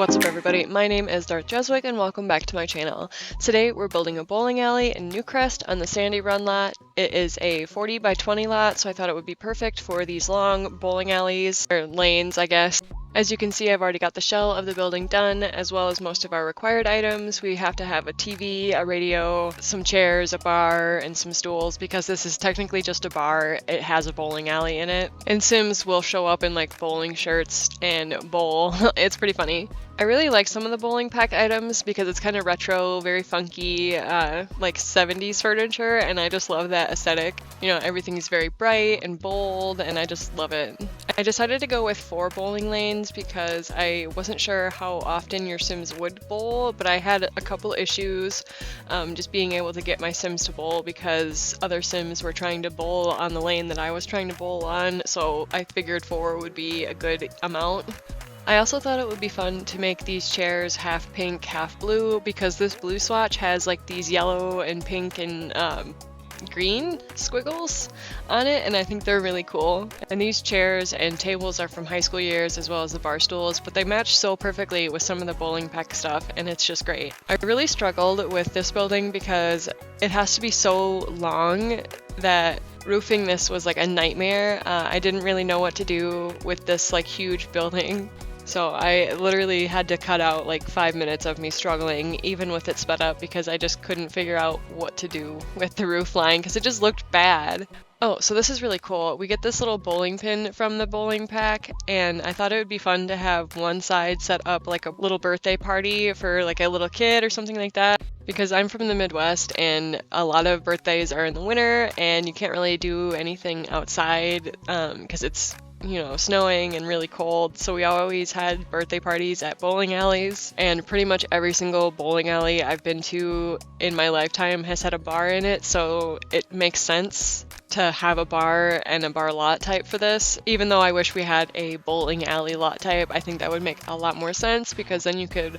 What's up everybody, my name is Darth Jeswick and welcome back to my channel. Today we're building a bowling alley in Newcrest on the Sandy Run lot. It is a 40 by 20 lot, so I thought it would be perfect for these long bowling alleys, or lanes I guess. As you can see, I've already got the shell of the building done, as well as most of our required items. We have to have a TV, a radio, some chairs, a bar, and some stools, because this is technically just a bar. It has a bowling alley in it. And Sims will show up in like bowling shirts and bowl. It's pretty funny. I really like some of the bowling pack items because it's kind of retro, very funky, like 70s furniture, and I just love that aesthetic. You know, everything's very bright and bold, and I just love it. I decided to go with 4 bowling lanes because I wasn't sure how often your Sims would bowl, but I had a couple issues just being able to get my Sims to bowl because other Sims were trying to bowl on the lane that I was trying to bowl on, so I figured 4 would be a good amount. I also thought it would be fun to make these chairs half pink, half blue, because this blue swatch has like these yellow and pink and green squiggles on it, and I think they're really cool. And these chairs and tables are from high school years, as well as the bar stools, but they match so perfectly with some of the bowling pack stuff, and it's just great. I really struggled with this building because it has to be so long that roofing this was like a nightmare. I didn't really know what to do with this like huge building. So I literally had to cut out like 5 minutes of me struggling, even with it sped up, because I just couldn't figure out what to do with the roof line because it just looked bad. Oh, so this is really cool. We get this little bowling pin from the bowling pack, and I thought it would be fun to have one side set up like a little birthday party for like a little kid or something like that. Because I'm from the Midwest and a lot of birthdays are in the winter and you can't really do anything outside because it's, you know, snowing and really cold. So we always had birthday parties at bowling alleys, and pretty much every single bowling alley I've been to in my lifetime has had a bar in it, so it makes sense to have a bar and a bar lot type for this. Even though I wish we had a bowling alley lot type, I think that would make a lot more sense, because then you could,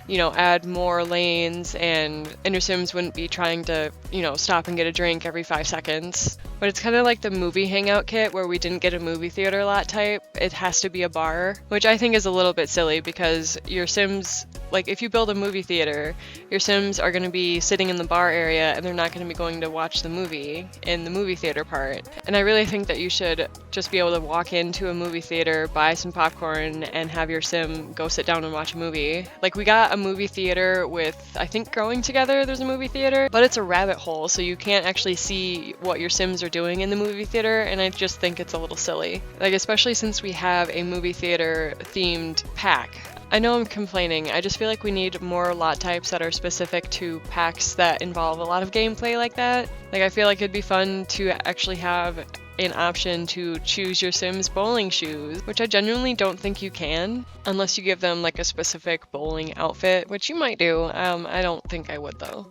you know, add more lanes and your Sims wouldn't be trying to, you know, stop and get a drink every 5 seconds. But it's kind of like the movie hangout kit where we didn't get a movie theater lot type. It has to be a bar, which I think is a little bit silly because your Sims, like if you build a movie theater, your Sims are going to be sitting in the bar area and they're not going to be going to watch the movie in the movie theater part. And I really think that you should just be able to walk into a movie theater, buy some popcorn, and have your Sim go sit down and watch a movie. Like we got a movie theater with, I think Growing Together, there's a movie theater, but it's a rabbit hole, so you can't actually see what your Sims are doing in the movie theater, and I just think it's a little silly. Like especially since we have a movie theater themed pack. I know I'm complaining, I just feel like we need more lot types that are specific to packs that involve a lot of gameplay like that. Like I feel like it'd be fun to actually have an option to choose your Sims bowling shoes, which I genuinely don't think you can, unless you give them like a specific bowling outfit, which you might do. I don't think I would though.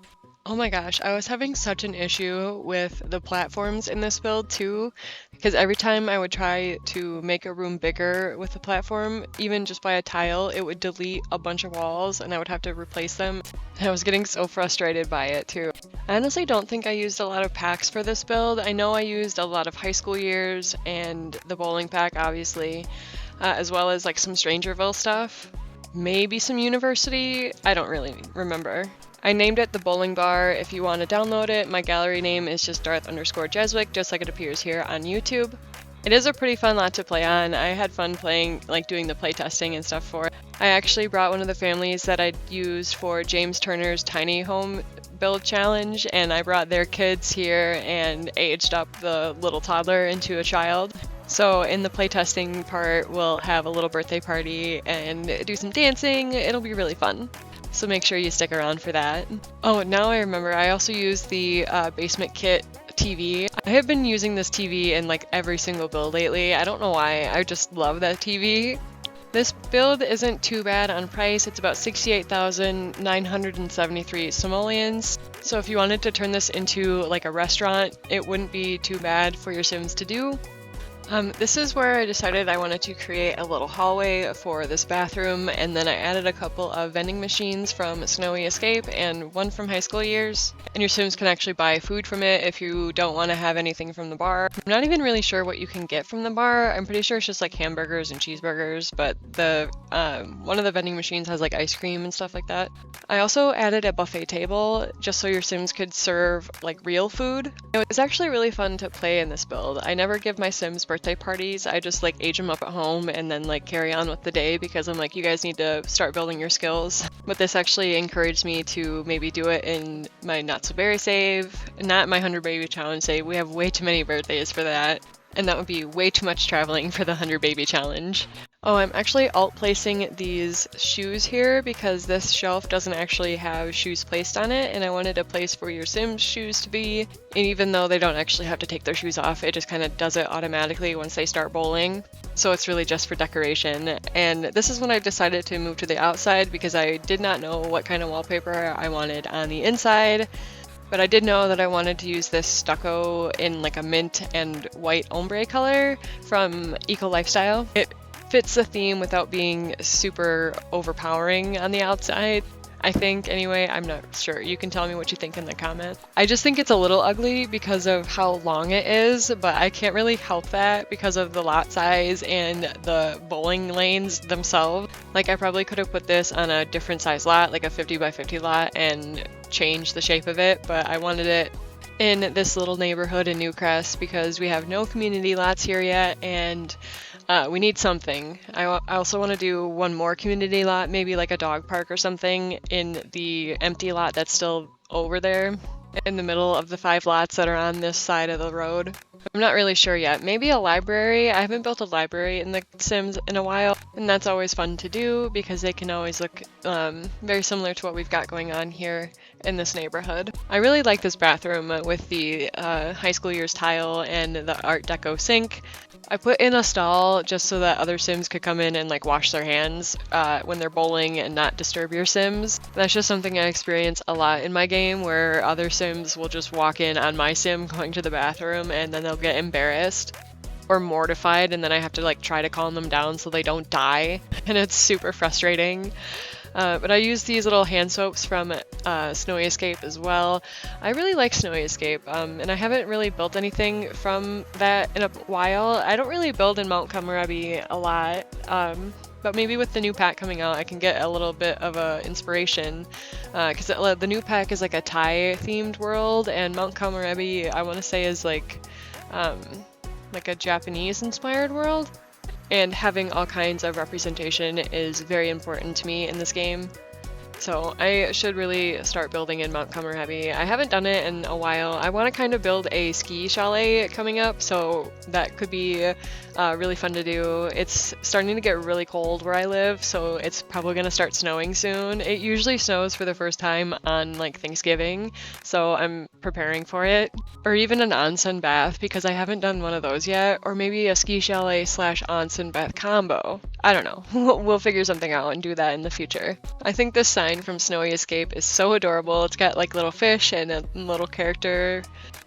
Oh my gosh, I was having such an issue with the platforms in this build too, because every time I would try to make a room bigger with the platform, even just by a tile, it would delete a bunch of walls and I would have to replace them. I was getting so frustrated by it too. I honestly don't think I used a lot of packs for this build. I know I used a lot of high school years and the bowling pack obviously, as well as like some Strangerville stuff. Maybe some university? I don't really remember. I named it the bowling bar. If you want to download it, my gallery name is just Darth_Jeswick, just like it appears here on YouTube. It is a pretty fun lot to play on. I had fun playing, like doing the playtesting and stuff for it. I actually brought one of the families that I'd used for James Turner's tiny home build challenge, and I brought their kids here and aged up the little toddler into a child. So in the playtesting part, we'll have a little birthday party and do some dancing. It'll be really fun. So make sure you stick around for that. Oh, now I remember, I also used the basement kit TV. I have been using this TV in like every single build lately. I don't know why, I just love that TV. This build isn't too bad on price. It's about 68,973 simoleons. So if you wanted to turn this into like a restaurant, it wouldn't be too bad for your Sims to do. This is where I decided I wanted to create a little hallway for this bathroom, and then I added a couple of vending machines from Snowy Escape and one from High School Years. And your Sims can actually buy food from it if you don't want to have anything from the bar. I'm not even really sure what you can get from the bar. I'm pretty sure it's just like hamburgers and cheeseburgers, but the one of the vending machines has like ice cream and stuff like that. I also added a buffet table just so your Sims could serve like real food. It was actually really fun to play in this build. I never give my Sims birthday parties. I just like age them up at home and then like carry on with the day because I'm like, you guys need to start building your skills. But this actually encouraged me to maybe do it in my Not So Berry save, not my 100 Baby Challenge save. We have way too many birthdays for that. And that would be way too much traveling for the 100 Baby Challenge. Oh, I'm actually alt placing these shoes here because this shelf doesn't actually have shoes placed on it, and I wanted a place for your Sims shoes to be. And even though they don't actually have to take their shoes off, it just kind of does it automatically once they start bowling. So it's really just for decoration. And this is when I decided to move to the outside because I did not know what kind of wallpaper I wanted on the inside. But I did know that I wanted to use this stucco in like a mint and white ombre color from Eco Lifestyle. It fits the theme without being super overpowering on the outside, I think. Anyway, I'm not sure. You can tell me what you think in the comments. I just think it's a little ugly because of how long it is, but I can't really help that because of the lot size and the bowling lanes themselves. Like I probably could have put this on a different size lot, like a 50 by 50 lot, and change the shape of it, but I wanted it in this little neighborhood in Newcrest because we have no community lots here yet, and we need something. I also want to do one more community lot, maybe like a dog park or something in the empty lot that's still over there in the middle of the 5 lots that are on this side of the road. I'm not really sure yet. Maybe a library. I haven't built a library in the Sims in a while, and that's always fun to do because they can always look very similar to what we've got going on here in this neighborhood. I really like this bathroom with the High School Years tile and the Art Deco sink. I put in a stall just so that other Sims could come in and like wash their hands when they're bowling and not disturb your Sims. That's just something I experience a lot in my game where other Sims will just walk in on my Sim going to the bathroom and then they'll get embarrassed or mortified, and then I have to like try to calm them down so they don't die, and it's super frustrating. But I use these little hand soaps from Snowy Escape as well. I really like Snowy Escape, and I haven't really built anything from that in a while. I don't really build in Mount Komorebi a lot, but maybe with the new pack coming out, I can get a little bit of a inspiration, because the new pack is like a Thai themed world, and Mount Komorebi, I want to say, is like a Japanese inspired world. And having all kinds of representation is very important to me in this game. So I should really start building in Mount Komorebi. I haven't done it in a while. I want to kind of build a ski chalet coming up, so that could be really fun to do. It's starting to get really cold where I live, so it's probably going to start snowing soon. It usually snows for the first time on like Thanksgiving, so I'm preparing for it. Or even an onsen bath, because I haven't done one of those yet. Or maybe a ski chalet / onsen bath combo. I don't know. We'll figure something out and do that in the future. I think this sign from Snowy Escape is so adorable. It's got like little fish and a little character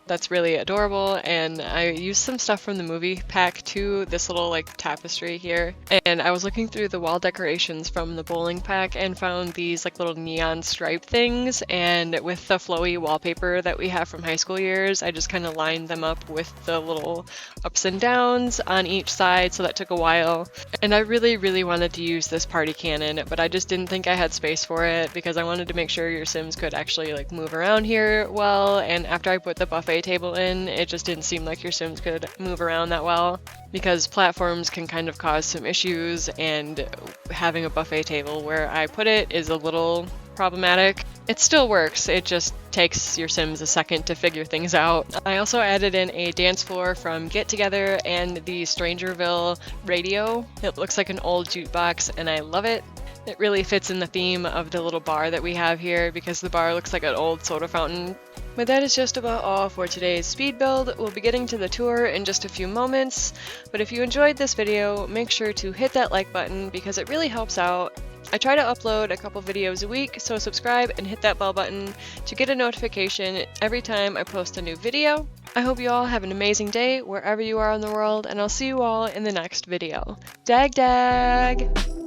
that's really adorable, and I used some stuff from the movie pack too, this little like tapestry here. And I was looking through the wall decorations from the bowling pack and found these like little neon stripe things, and with the flowy wallpaper that we have from High School Years, I just kind of lined them up with the little ups and downs on each side, so that took a while. And I really wanted to use this party cannon, but I just didn't think I had space for it because I wanted to make sure your Sims could actually like move around here well, and after I put the buffet table in, it just didn't seem like your Sims could move around that well because platforms can kind of cause some issues, and having a buffet table where I put it is a little problematic. It still works, it just takes your Sims a second to figure things out. I also added in a dance floor from Get Together and the Strangerville radio. It looks like an old jukebox and I love it. It really fits in the theme of the little bar that we have here because the bar looks like an old soda fountain. But that is just about all for today's speed build. We'll be getting to the tour in just a few moments, but if you enjoyed this video, make sure to hit that like button because it really helps out. I try to upload a couple videos a week, so subscribe and hit that bell button to get a notification every time I post a new video. I hope you all have an amazing day wherever you are in the world, and I'll see you all in the next video. Dag dag!